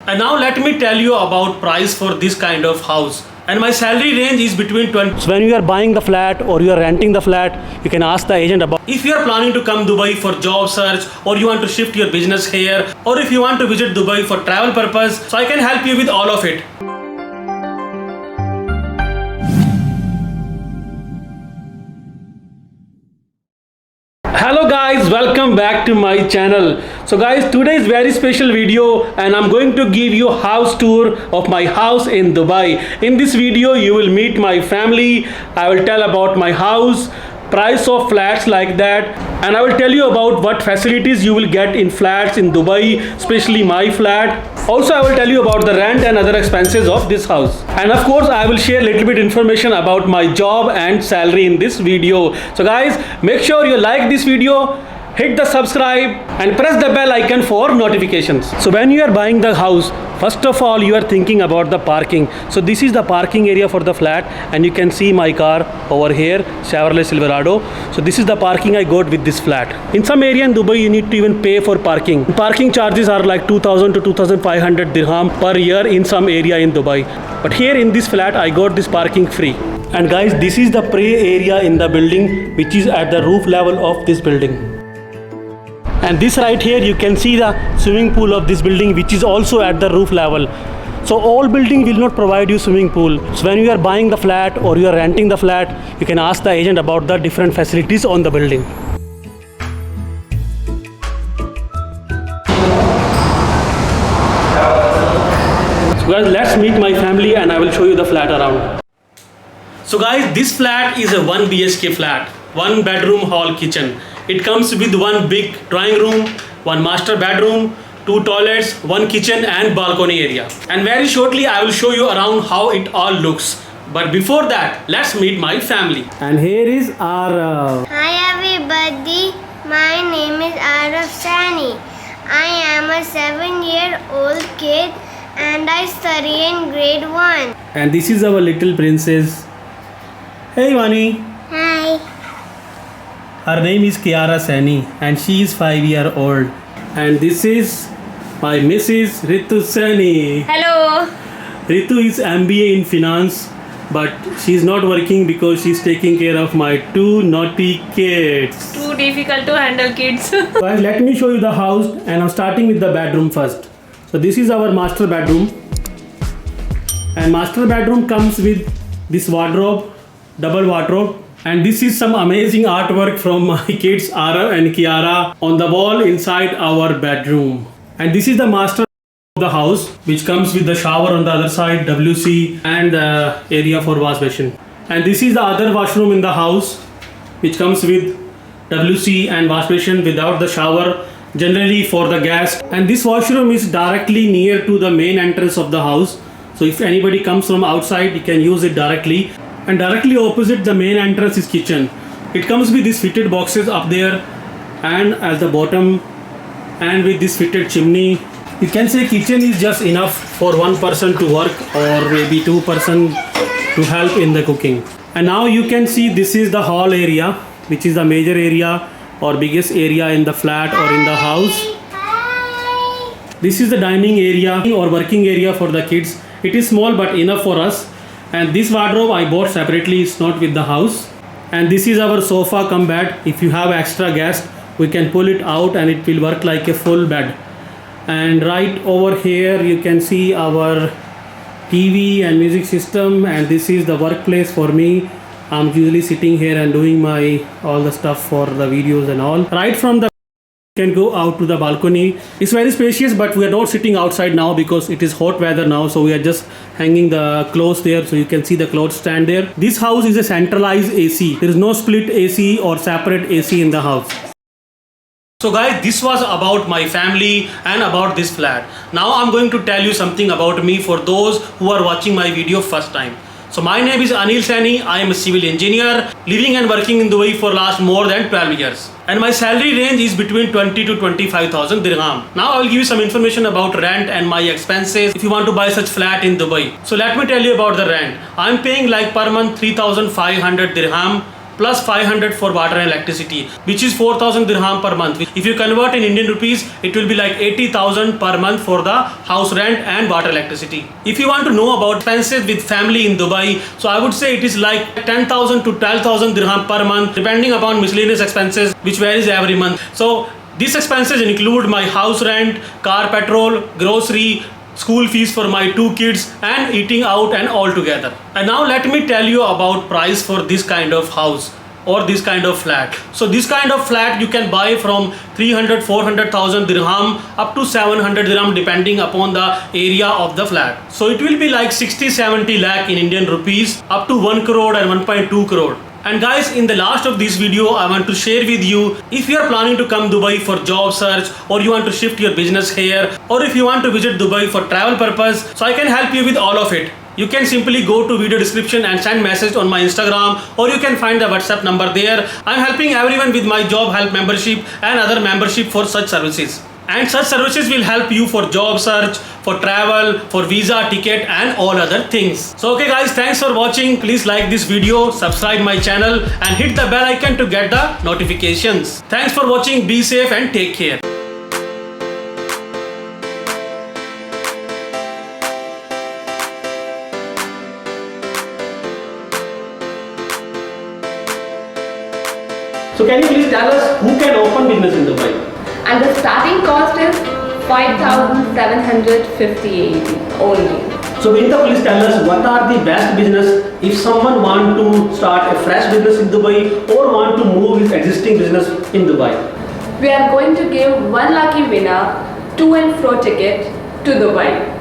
And now let me tell you about price for this kind of house. And my salary range is between 20. So when you are buying the flat or you are renting the flat, you can ask the agent about. If you are planning to come Dubai for job search, or you want to shift your business here, or if you want to visit Dubai for travel purpose, so I can help you with all of it. Hello guys, welcome back to my channel. So guys, today is very special video and I'm going to give you house tour of my house in Dubai. In this video you will meet my family. I will tell about my house, price of flats like that, and I will tell you about what facilities you will get in flats in Dubai, especially my flat. Also I will tell you about the rent and other expenses of this house, and of course I will share a little bit information about my job and salary in this video. So guys, make sure you like this video, hit the subscribe and press the bell icon for notifications. So when you are buying the house, first of all you are thinking about the parking. So this is the parking area for the flat, and you can see my car over here, Chevrolet Silverado. So this is the parking I got with this flat. In some area in Dubai you need to even pay for parking. Parking charges are like 2000 to 2500 dirham per year in some area in Dubai. But here in this flat I got this parking free. And guys, this is the pray area in the building, which is at the roof level of this building. And this right here you can see the swimming pool of this building, which is also at the roof level. So all building will not provide you swimming pool. So when you are buying the flat or you are renting the flat, you can ask the agent about the different facilities on the building. So guys, let's meet my family and I will show you the flat around. So guys, this flat is a 1 BHK flat, 1 bedroom hall kitchen. It comes with 1 big drawing room, 1 master bedroom, 2 toilets, 1 kitchen and balcony area. And very shortly I will show you around how it all looks. But before that, let's meet my family. And here is our... Hi everybody, my name is Araf Sani. I am a 7-year-old kid and I study in grade 1. And this is our little princess. Hey Vani. Hi. Her name is Kiara Sani and she is 5-year-old. And this is my Mrs. Ritu Sani. Hello. Ritu is MBA in finance, but she's not working because she's taking care of my 2 naughty kids. Too difficult to handle kids. Guys, let me show you the house, and I'm starting with the bedroom first. So this is our master bedroom. And master bedroom comes with this wardrobe, double wardrobe. And this is some amazing artwork from my kids Ara and Kiara on the wall inside our bedroom. And this is the master of the house, which comes with the shower on the other side, WC, and the area for wash basin. And this is the other washroom in the house, which comes with WC and wash basin without the shower, generally for the guests. And this washroom is directly near to the main entrance of the house. So if anybody comes from outside, you can use it directly. And directly opposite the main entrance is kitchen. It comes with these fitted boxes up there and at the bottom, and with this fitted chimney. You can say kitchen is just enough for 1 person to work, or maybe 2 person to help in the cooking. And now you can see this is the hall area, which is the major area or biggest area in the flat or in the house. This is the dining area or working area for the kids. It is small but enough for us. And this wardrobe I bought separately, it's not with the house. And this is our sofa cum bed. If you have extra guest, we can pull it out and it will work like a full bed. And right over here you can see our TV and music system, and this is the workplace for me. I'm usually sitting here and doing my all the stuff for the videos and all. Right from the can go out to the balcony. It's very spacious, but we are not sitting outside now because it is hot weather now, so we are just hanging the clothes there, so you can see the clothes stand there. This house is a centralized AC. There is no split AC or separate AC in the house. So guys, this was about my family and about this flat. Now I'm going to tell you something about me for those who are watching my video first time. So my name is Anil Sani. I am a civil engineer living and working in Dubai for last more than 12 years. And my salary range is between 20 to 25,000 dirham. Now I will give you some information about rent and my expenses if you want to buy such flat in Dubai. So let me tell you about the rent. I am paying like per month 3,500 dirham plus 500 for water and electricity, which is 4,000 dirham per month. If you convert in Indian rupees, it will be like 80,000 per month for the house rent and water electricity. If you want to know about expenses with family in Dubai, so I would say it is like 10,000 to 12,000 dirham per month, depending upon miscellaneous expenses, which varies every month. So these expenses include my house rent, car petrol, grocery, school fees for my 2 kids, and eating out and all together. And now let me tell you about price for this kind of house or this kind of flat. So this kind of flat you can buy from 300-400,000 dirham up to 700 dirham depending upon the area of the flat. So it will be like 60-70 lakh in Indian rupees up to 1 crore and 1.2 crore. And guys, in the last of this video, I want to share with you, if you are planning to come Dubai for job search, or you want to shift your business here, or if you want to visit Dubai for travel purpose, so I can help you with all of it. You can simply go to video description and send message on my Instagram, or you can find the WhatsApp number there. I'm helping everyone with my job help membership and other membership for such services. And such services will help you for job search, for travel, for visa, ticket and all other things. So okay guys, thanks for watching. Please like this video, subscribe my channel and hit the bell icon to get the notifications. Thanks for watching. Be safe and take care. So can you please tell us who can open business in Dubai? And the starting cost is 5,750 only. So Vinita, please tell us what are the best business if someone want to start a fresh business in Dubai or want to move his existing business in Dubai. We are going to give one lucky winner to and fro ticket to Dubai.